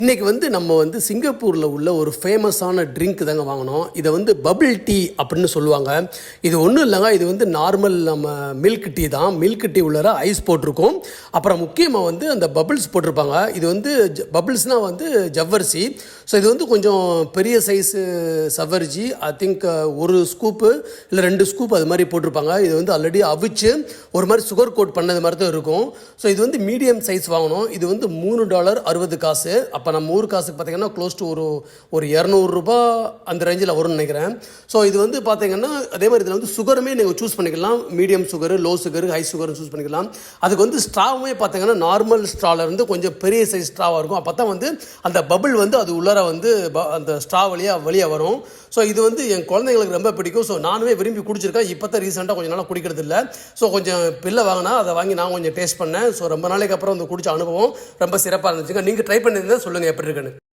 இன்றைக்கி நம்ம சிங்கப்பூரில் உள்ள ஒரு ஃபேமஸான ட்ரிங்க் தாங்க வாங்கினோம். இதை பபிள் டீ அப்படின்னு சொல்லுவாங்க. இது ஒன்றும் இல்லைங்க, இது நார்மல் நம்ம மில்க் டீ தான். மில்க் டீ உள்ளார ஐஸ் போட்டிருக்கும். அப்புறம் முக்கியமாக அந்த பபிள்ஸ் போட்டிருப்பாங்க. இது பபிள்ஸ்னால் ஜவ்வரிசி. ஸோ இது கொஞ்சம் பெரிய சைஸு சவ்வரிசி. ஐ திங்க் ஒரு ஸ்கூப்பு இல்லை 2 ஸ்கூப் அது மாதிரி போட்டிருப்பாங்க. இது ஆல்ரெடி அவிச்சு ஒரு மாதிரி சுகர் கோட் பண்ணது மாதிரி தான் இருக்கும். ஸோ இது மீடியம் சைஸ் வாங்கினோம். இது $3.60. அப்போ நம்ம ஊர் காசுக்கு பார்த்தீங்கன்னா க்ளோஸ் டு ஒரு 200 ரூபா அந்த ரேஞ்சில் வரும்னு நினைக்கிறேன். ஸோ இது பார்த்தீங்கன்னா அதே மாதிரி இதில் சுகருமே நீங்கள் சூஸ் பண்ணிக்கலாம். Medium sugar, low sugar, high சுகரும் சூஸ் பண்ணிக்கலாம். அதுக்கு ஸ்ட்ராவுமே பார்த்தீங்கன்னா நார்மல் ஸ்ட்ராவிலேருந்து கொஞ்சம் பெரிய சைஸ் ஸ்ட்ராவாக இருக்கும். அப்போ தான் அந்த பபிள் அது உள்ளார அந்த ஸ்ட்ரா வழியாக வரும். ஸோ இது என் குழந்தைங்களுக்கு ரொம்ப பிடிக்கும். ஸோ நானுமே விரும்பி குடிச்சிருக்கேன். இப்போ தான் ரீசெண்டாக கொஞ்சம் நாளாக குடிக்கிறது இல்லை. ஸோ கொஞ்சம் பில்லை வாங்கினா அதை வாங்கி நான் கொஞ்சம் டேஸ்ட் பண்ணேன். ஸோ ரொம்ப நாளைக்கு அப்புறம் குடிச்ச அனுபவம் ரொம்ப சிறப்பாக இருந்துச்சுங்க. நீங்கள் ட்ரை பண்ணியிருந்தா சொல்லுங்கள் எப்படி இருக்குன்னு.